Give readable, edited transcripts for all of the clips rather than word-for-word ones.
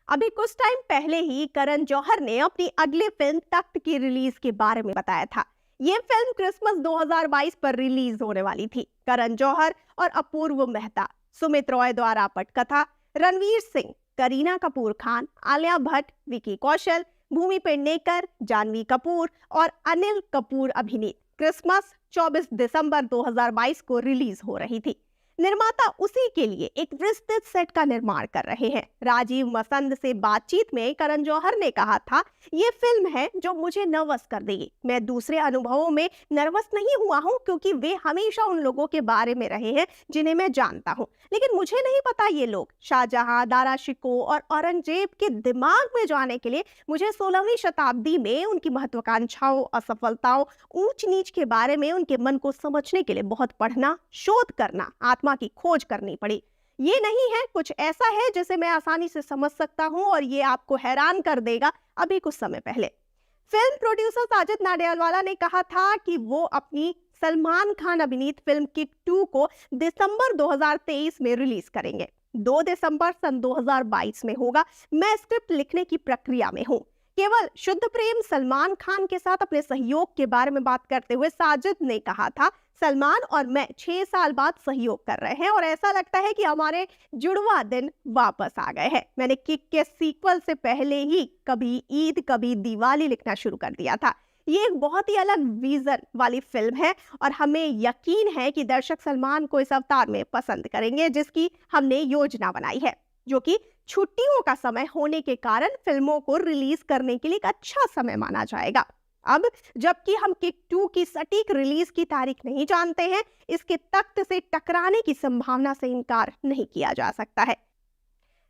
अभी कुछ टाइम पहले ही करण जौहर ने अपनी अगली फिल्म तख्त की रिलीज के बारे में बताया था। ये फिल्म क्रिसमस 2022 पर रिलीज होने वाली थी। करण जौहर और अपूर्व मेहता, सुमित रॉय द्वारा पटकथा, रणवीर सिंह, करीना कपूर खान, आलिया भट्ट, विकी कौशल, भूमि पेडनेकर, जानवी कपूर और अनिल कपूर अभिनीत क्रिसमस 24 दिसंबर 2022 को रिलीज हो रही थी। निर्माता उसी के लिए एक विस्तृत सेट का निर्माण कर रहे हैं। राजीव मसंद से बातचीत में करण जौहर ने कहा था, ये फिल्म है जो मुझे नर्वस कर देगी। मैं दूसरे अनुभवों में नर्वस नहीं हुआ हूँ क्योंकि वे हमेशा उन लोगों के बारे में रहे हैं जिन्हें मैं जानता हूँ, लेकिन मुझे नहीं पता ये लोग शाहजहां, दारा शिकोह और औरंगजेब के दिमाग में जाने के लिए मुझे 16वीं शताब्दी में उनकी महत्वाकांक्षाओं, असफलताओं, ऊंच नीच के बारे में उनके मन को समझने के लिए बहुत पढ़ना, शोध करना, आत्मा की खोज करनी पड़ी। ये नहीं है कुछ ऐसा है जिसे मैं आसानी से समझ सकता हूं और ये आपको हैरान कर देगा। अभी कुछ समय पहले फिल्म प्रोड्यूसर साजिद नाडियाडवाला ने कहा था कि वो अपनी सलमान खान अभिनीत फिल्म किक 2 को दिसंबर 2023 में रिलीज करेंगे। 2 दिसंबर सन 2022 में होगा। मैं स्क्रिप्ट लिखने की प्रक्रिया में हूँ। केवल शुद्ध प्रेम सलमान खान के साथ अपने सहयोग के बारे में बात करते हुए साजिद ने कहा था, सलमान और मैं 6 साल बाद सहयोग कर रहे हैं और ऐसा लगता है कि हमारे जुड़वा दिन वापस आ गए हैं। मैंने किक के सीक्वल से पहले ही कभी ईद कभी दिवाली लिखना शुरू कर दिया था। ये एक बहुत ही अलग विजन वाली फिल्म है और हमें यकीन है कि दर्शक सलमान को इस अवतार में पसंद करेंगे जिसकी हमने योजना बनाई है, जो कि छुट्टियों का समय होने के कारण फिल्मों को रिलीज करने के लिए एक अच्छा समय माना जाएगा। अब जबकि हम किक 2 की सटीक रिलीज की तारीख नहीं जानते हैं, इसके तख्त से टकराने की संभावना से इनकार नहीं किया जा सकता है।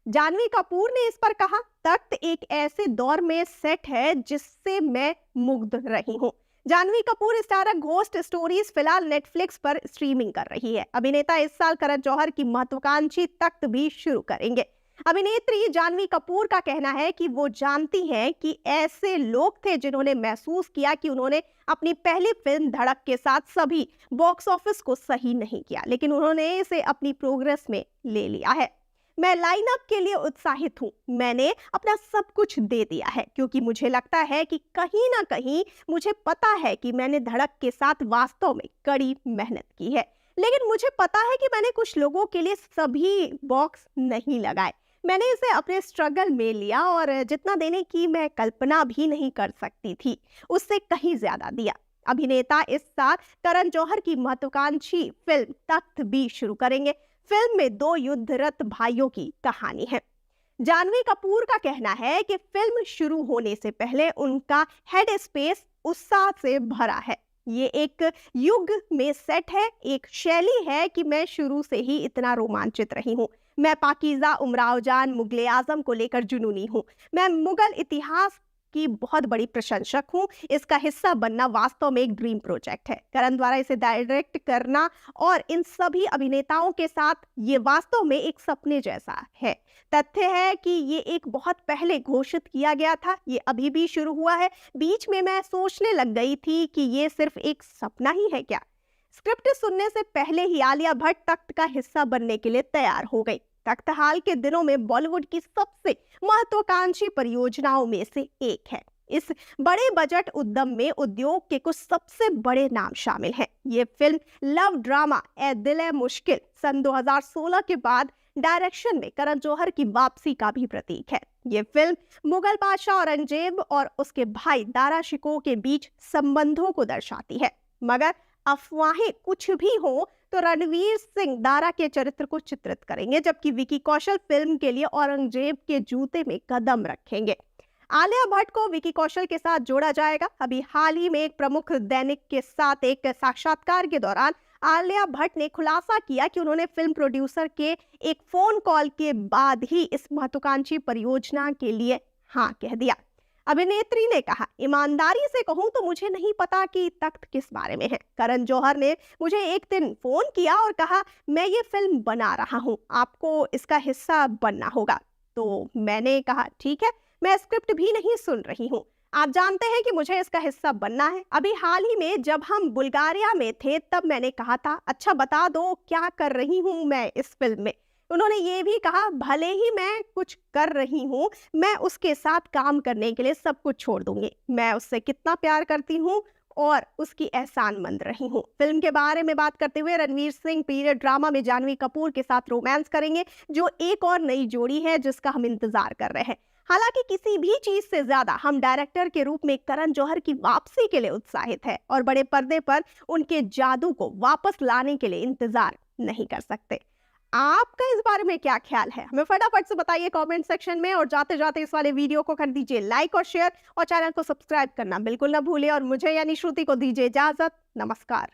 जानवी कपूर ने इस पर कहा, तख्त एक ऐसे दौर में सेट है जिससे मैं मुग्ध रही हूँ। Janhvi Kapoor starrer ghost stories फिलहाल नेटफ्लिक्स पर स्ट्रीमिंग कर रही है। अभिनेता इस साल करण जौहर की महत्वाकांक्षी तख्त भी शुरू करेंगे। अभिनेत्री जानवी कपूर का कहना है कि वो जानती हैं कि ऐसे लोग थे जिन्होंने महसूस किया कि उन्होंने अपनी पहली फिल्म धड़क के साथ सभी बॉक्स ऑफिस को सही नहीं किया, लेकिन उन्होंने इसे अपनी प्रोग्रेस में ले लिया है। मैं लाइनअप के लिए उत्साहित हूँ। मैंने अपना सब कुछ दे दिया है क्योंकि मुझे लगता है कि कहीं ना कहीं मुझे पता है कि मैंने धड़क के साथ वास्तव में कड़ी मेहनत की है, लेकिन मुझे पता है कि मैंने कुछ लोगों के लिए सभी बॉक्स नहीं लगाए। मैंने इसे अपने स्ट्रगल में लिया और जितना देने की मैं कल्पना भी नहीं कर सकती थी, उससे कहीं ज्यादा दिया। अभिनेता इस साल करण जौहर की महत्वाकांक्षी फिल्म तख्त भी शुरू करेंगे। फिल्म में 2 युद्धरत भाइयों की कहानी है। जानवी कपूर का कहना है कि फिल्म शुरू होने से पहले उनका हेड स्पेस उत्साह से भरा है। ये एक युग में सेट है, एक शैली है कि मैं शुरू से ही इतना रोमांचित रही हूँ। मैं पाकीज़ा, उमराव जान, मुगले आजम को लेकर जुनूनी हूँ। मैं मुगल इतिहास की बहुत बड़ी प्रशंसक हूँ। इसका हिस्सा बनना वास्तव में एक ड्रीम प्रोजेक्ट है। करण द्वारा इसे डायरेक्ट करना और इन सभी अभिनेताओं के साथ ये वास्तव में एक सपने जैसा है। तथ्य है कि ये एक बहुत पहले घोषित किया गया था, ये अभी भी शुरू हुआ है। बीच में मैं सोचने लग गई थी कि ये सिर्फ एक सपना ही है क्या। स्क्रिप्ट सुनने से पहले ही आलिया भट्ट तख्त का हिस्सा बनने के लिए तैयार हो गई। तख्त हाल के दिनों में बॉलीवुड की सबसे महत्वाकांक्षी परियोजनाओं में से एक है। इस बड़े बजट उद्यम में उद्योग के कुछ सबसे बड़े नाम शामिल हैं। ये फिल्म लव ड्रामा ए दिल ए मुश्किल सन 2016 के बाद डायरेक्शन में करण जौहर की वापसी का भी प्रतीक है। ये फिल्म मुगल बादशाह औरंगजेब और उसके भाई दारा शिकोह के बीच संबंधों को दर्शाती है। मगर अफवाहें कुछ भी हो तो रणवीर सिंह दारा के चरित्र को चित्रित करेंगे, जबकि विकी कौशल फिल्म के लिए औरंगजेब के जूते में कदम रखेंगे। आलिया भट्ट को विकी कौशल के साथ जोड़ा जाएगा। अभी हाल ही में एक प्रमुख दैनिक के साथ एक साक्षात्कार के दौरान आलिया भट्ट ने खुलासा किया कि उन्होंने फिल्म प्रोड्यूसर के एक फोन कॉल के बाद ही इस महत्वाकांक्षी परियोजना के लिए हाँ कह दिया। अभिनेत्री ने कहा, ईमानदारी से कहूं तो मुझे नहीं पता कि तख्त किस बारे में है। करण जौहर ने मुझे एक दिन फोन किया और कहा, मैं ये फिल्म बना रहा हूं, आपको इसका हिस्सा बनना होगा। तो मैंने कहा ठीक है, मैं स्क्रिप्ट भी नहीं सुन रही हूँ, आप जानते हैं कि मुझे इसका हिस्सा बनना है। अभी हाल ही में जब हम बुल्गारिया में थे तब मैंने कहा था, अच्छा बता दो क्या कर रही हूँ मैं इस फिल्म में। उन्होंने ये भी कहा, भले ही मैं कुछ कर रही हूँ, मैं उसके साथ काम करने के लिए सब कुछ छोड़ दूंगी। मैं उससे कितना प्यार करती हूँ और उसकी एहसानमंद रही हूँ। फिल्म के बारे में बात करते हुए रणवीर सिंह पीरियड ड्रामा में जानवी कपूर के साथ रोमांस करेंगे, जो एक और नई जोड़ी है जिसका हम इंतजार कर रहे हैं। हालांकि किसी भी चीज से ज्यादा हम डायरेक्टर के रूप में करण जौहर की वापसी के लिए उत्साहित है और बड़े पर्दे पर उनके जादू को वापस लाने के लिए इंतजार नहीं कर सकते। आपका इस बारे में क्या ख्याल है, हमें फटाफट से बताइए कमेंट सेक्शन में। और जाते जाते इस वाले वीडियो को कर दीजिए लाइक और शेयर, और चैनल को सब्सक्राइब करना बिल्कुल ना भूलिए। और मुझे यानी श्रुति को दीजिए इजाजत। नमस्कार।